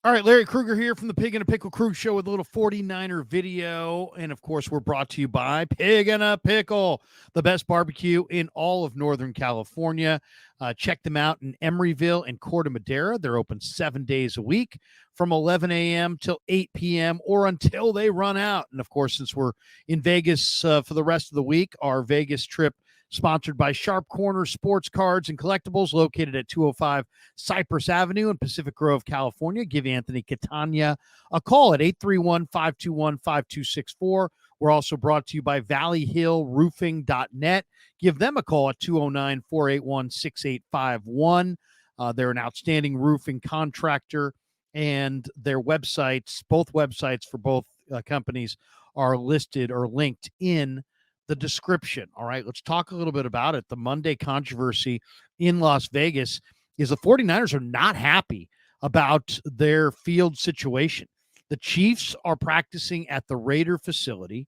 All right, Larry Krueger here from the Pig and a Pickle Crew Show with a little 49er video. And of course, we're brought to you by Pig and a Pickle, the best barbecue in all of Northern California. Check them out in Emeryville and Corte Madera. They're open 7 days a week from 11 a.m. till 8 p.m. or until they run out. And of course, since we're in Vegas for the rest of the week, our Vegas trip sponsored by Sharp Corner Sports Cards and Collectibles, located at 205 Cypress Avenue in Pacific Grove, California. Give Anthony Catania a call at 831-521-5264. We're also brought to you by valleyhillroofing.net. Give them a call at 209-481-6851. They're an outstanding roofing contractor, and their websites, both websites for both companies, are listed or linked in the description. All right, let's talk a little bit about it. The Monday controversy in Las Vegas is the 49ers are not happy about their field situation. The Chiefs are practicing at the Raider facility.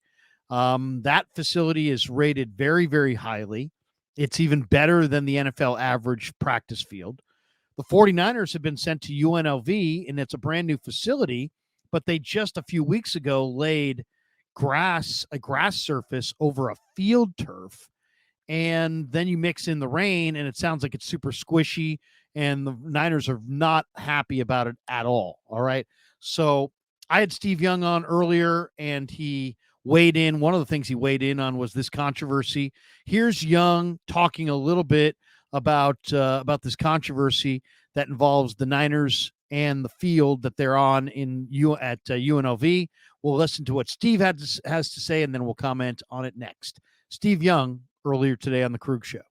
That facility is rated very, very highly. It's even better than the NFL average practice field. The 49ers have been sent to UNLV, and it's a brand new facility, but they just a few weeks ago laid a grass surface over a field turf, and then you mix in the rain and it sounds like it's super squishy, and the Niners are not happy about it at all. All right, so I had Steve Young on earlier, and he weighed in. One of the things he weighed in on was this controversy. Here's Young talking a little bit about this controversy that involves the Niners and the field that they're on at UNLV. We'll listen to what Steve has to say, and then we'll comment on it next. Steve Young, earlier today on the Krug Show.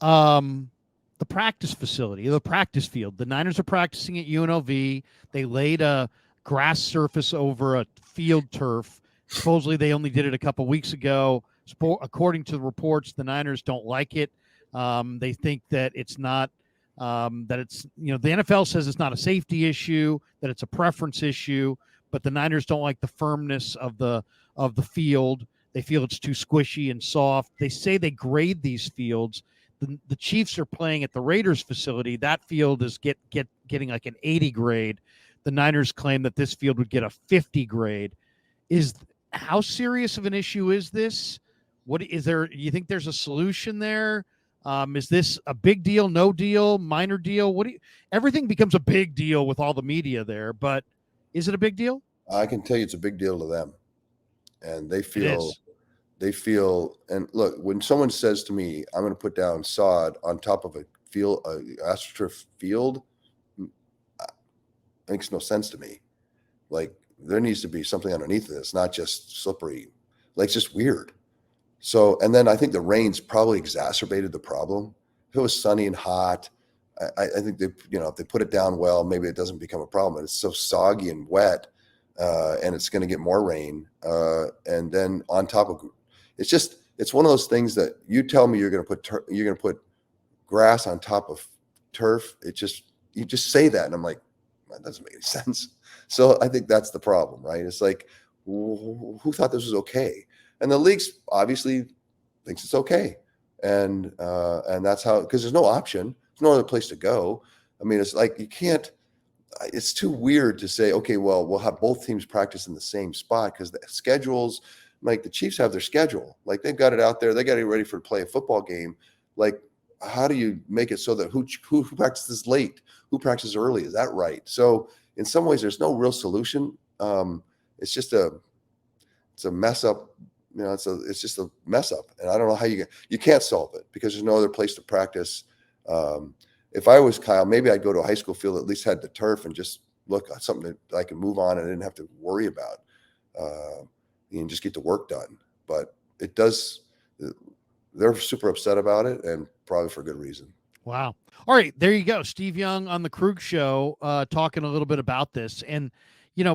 The practice facility, the practice field. The Niners are practicing at UNLV. They laid a grass surface over a field turf. Supposedly, they only did it a couple weeks ago. According to the reports, the Niners don't like it. They think that it's not that it's, the NFL says it's not a safety issue, that it's a preference issue, but the Niners don't like the firmness of the field. They feel it's too squishy and soft. They say they grade these fields. The Chiefs are playing at the Raiders facility. That field is getting like an 80 grade. The Niners claim that this field would get a 50 grade. How serious of an issue is this? What is there? You think there's a solution there? Is this a big deal, no deal, minor deal? Everything becomes a big deal with all the media there, but is it a big deal? I can tell you it's a big deal to them. And they feel, and look, when someone says to me, I'm going to put down sod on top of a AstroTurf field, it makes no sense to me. Like, there needs to be something underneath this, not just slippery. Like, it's just weird. So, and then I think the rain's probably exacerbated the problem. If it was sunny and hot, I think if they put it down well, maybe it doesn't become a problem. And it's so soggy and wet, and it's going to get more rain. And then on top of it's one of those things that you tell me you're going to put grass on top of turf. You just say that, and I'm like, that doesn't make any sense. So I think that's the problem, right? It's like, who thought this was okay? And the league obviously thinks it's okay, and that's how, because there's no option, there's no other place to go. I mean, it's like you can't. It's too weird to say, okay, well, we'll have both teams practice in the same spot, because the schedules, like the Chiefs have their schedule, like they've got it out there, they got it ready to play a football game. Like, how do you make it so that who practices late, who practices early? Is that right? So in some ways, there's no real solution. It's just a mess up. It's just a mess up, and I don't know how you can't solve it, because there's no other place to practice. If I was Kyle, maybe I'd go to a high school field that at least had the turf and just look at something that I can move on and I didn't have to worry about, and just get the work done. But it does. They're super upset about it, and probably for good reason. Wow. All right, there you go. Steve Young on the Krug Show, talking a little bit about this. And,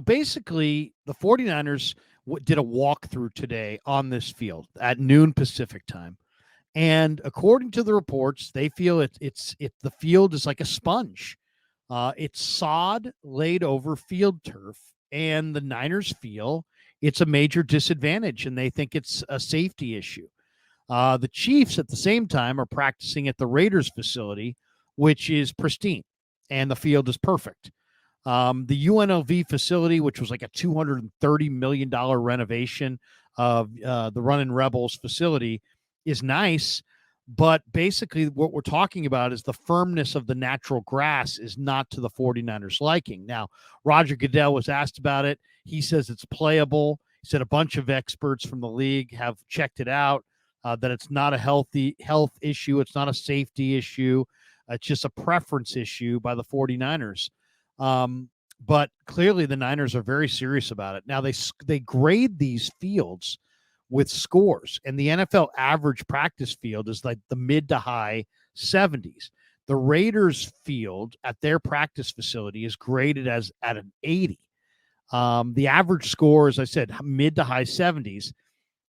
basically the 49ers did a walkthrough today on this field at noon Pacific time. And according to the reports, they feel the field is like a sponge. It's sod laid over field turf, and the Niners feel it's a major disadvantage, and they think it's a safety issue. The Chiefs, at the same time, are practicing at the Raiders facility, which is pristine, and the field is perfect. The UNLV facility, which was like a $230 million renovation of the Running Rebels facility, is nice. But basically, what we're talking about is the firmness of the natural grass is not to the 49ers' liking. Now, Roger Goodell was asked about it. He says it's playable. He said a bunch of experts from the league have checked it out, that it's not a health issue. It's not a safety issue. It's just a preference issue by the 49ers. But clearly the Niners are very serious about it. Now they grade these fields with scores, and the NFL average practice field is like the mid to high 70s. The Raiders field at their practice facility is graded as at an 80. The average score, as I said, mid to high 70s.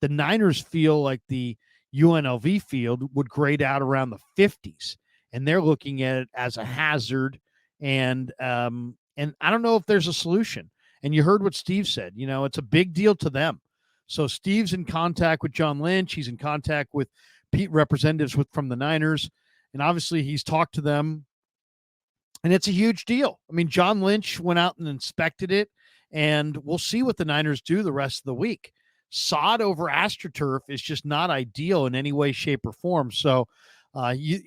The Niners feel like the UNLV field would grade out around the 50s, and they're looking at it as a hazard. And I don't know if there's a solution. And you heard what Steve said. It's a big deal to them. So Steve's in contact with John Lynch. He's in contact with representatives from the Niners, and obviously he's talked to them. And it's a huge deal. I mean, John Lynch went out and inspected it, and we'll see what the Niners do the rest of the week. Sod over AstroTurf is just not ideal in any way, shape, or form. So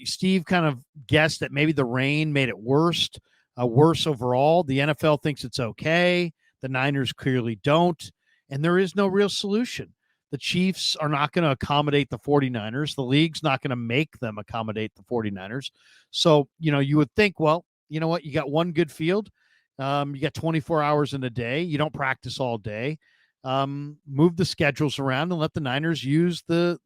Steve kind of guessed that maybe the rain made it worse overall. The NFL thinks it's okay. The Niners clearly don't. And there is no real solution. The Chiefs are not going to accommodate the 49ers. The league's not going to make them accommodate the 49ers. So, you would think, well, you know what? You got one good field. You got 24 hours in a day. You don't practice all day. Move the schedules around and let the Niners use the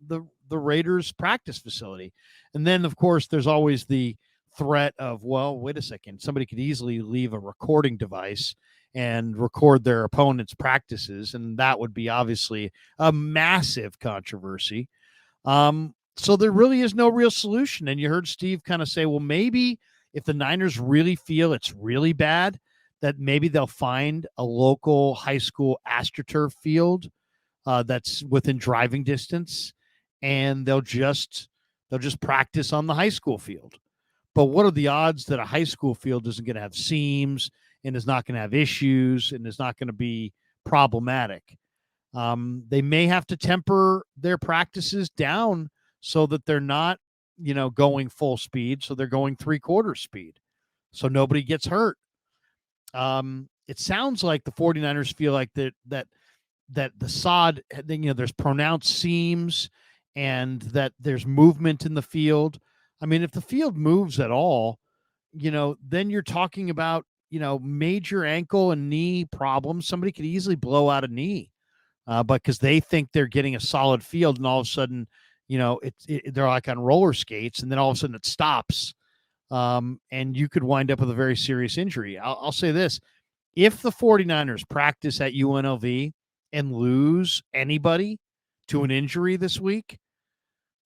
Raiders practice facility. And then, of course, there's always the threat of, well, wait a second, somebody could easily leave a recording device and record their opponent's practices, and that would be obviously a massive controversy. So there really is no real solution. And you heard Steve kind of say, well, maybe if the Niners really feel it's really bad, that maybe they'll find a local high school AstroTurf field that's within driving distance, and they'll just practice on the high school field. But what are the odds that a high school field isn't going to have seams and is not going to have issues and is not going to be problematic? They may have to temper their practices down so that they're not, going full speed. So they're going 3/4 speed, so nobody gets hurt. It sounds like the 49ers feel like that the sod, there's pronounced seams and that there's movement in the field. I mean, if the field moves at all, then you're talking about, major ankle and knee problems. Somebody could easily blow out a knee, but because they think they're getting a solid field, and all of a sudden, they're like on roller skates, and then all of a sudden it stops, and you could wind up with a very serious injury. I'll say this: if the 49ers practice at UNLV and lose anybody to an injury this week,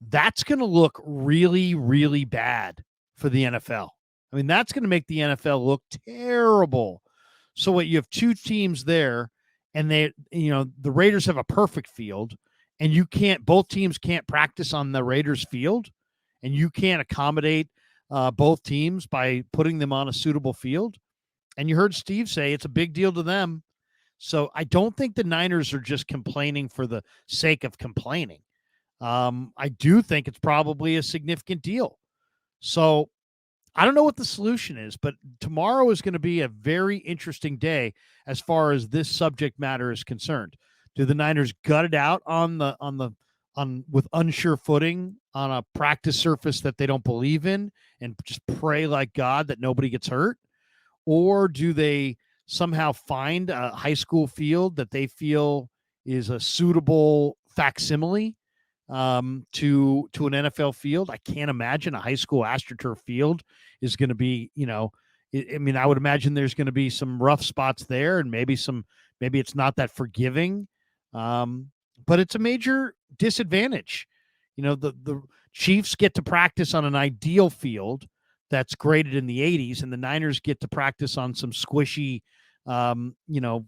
that's going to look really, really bad for the NFL. I mean, that's going to make the NFL look terrible. So what, you have two teams there, and the Raiders have a perfect field, and both teams can't practice on the Raiders field, and you can't accommodate both teams by putting them on a suitable field. And you heard Steve say it's a big deal to them. So I don't think the Niners are just complaining for the sake of complaining. I do think it's probably a significant deal. So I don't know what the solution is, but tomorrow is going to be a very interesting day as far as this subject matter is concerned. Do the Niners gut it out with unsure footing on a practice surface that they don't believe in and just pray like God that nobody gets hurt? Or do they somehow find a high school field that they feel is a suitable facsimile to an NFL field? I can't imagine a high school AstroTurf field is going to be, I mean, I would imagine there's going to be some rough spots there, and maybe it's not that forgiving. But it's a major disadvantage. The Chiefs get to practice on an ideal field that's graded in the 80s, and the Niners get to practice on some squishy,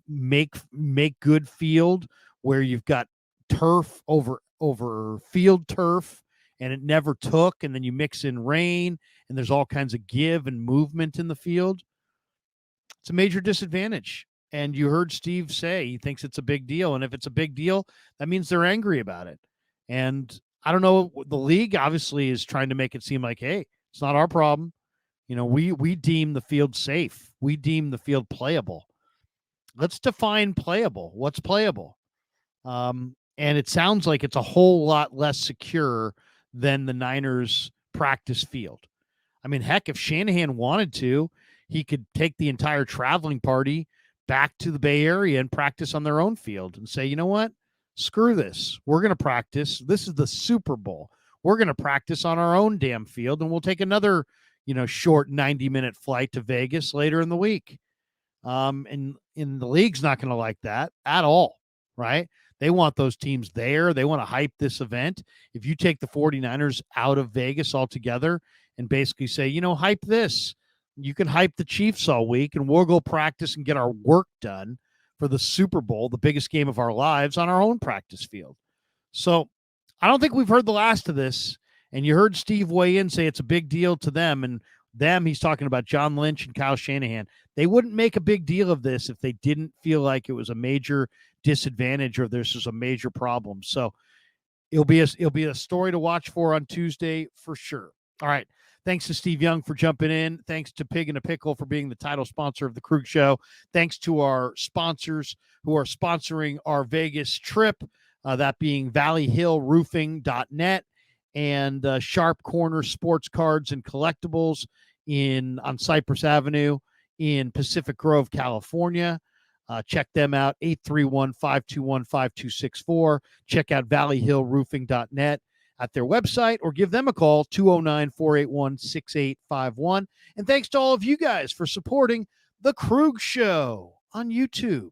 make good field where you've got turf over field turf, and it never took, and then you mix in rain, and there's all kinds of give and movement in the field. It's a major disadvantage. And you heard Steve say he thinks it's a big deal. And if it's a big deal, that means they're angry about it. And I don't know, the league obviously is trying to make it seem like, hey, it's not our problem. We deem the field safe. We deem the field playable. Let's define playable. What's playable? And it sounds like it's a whole lot less secure than the Niners practice field. I mean, heck, if Shanahan wanted to, he could take the entire traveling party back to the Bay Area and practice on their own field and say, you know what? Screw this. We're going to practice. This is the Super Bowl. We're going to practice on our own damn field, and we'll take another, short 90-minute flight to Vegas later in the week. And the league's not going to like that at all, right? They want those teams there. They want to hype this event. If you take the 49ers out of Vegas altogether and basically say, hype this, you can hype the Chiefs all week and we'll go practice and get our work done for the Super Bowl, the biggest game of our lives, on our own practice field. So I don't think we've heard the last of this. And you heard Steve weigh in, say it's a big deal to them. And them, he's talking about John Lynch and Kyle Shanahan. They wouldn't make a big deal of this if they didn't feel like it was a major disadvantage or this is a major problem. So it'll be a story to watch for on Tuesday for sure. All right. Thanks to Steve Young for jumping in. Thanks to Pig in a Pickle for being the title sponsor of the Krug Show. Thanks to our sponsors who are sponsoring our Vegas trip, that being valleyhillroofing.net and Sharp Corner Sports Cards and Collectibles on Cypress Avenue in Pacific Grove, California. Check them out, 831-521-5264. Check out valleyhillroofing.net at their website or give them a call, 209-481-6851. And thanks to all of you guys for supporting The Krug Show on YouTube.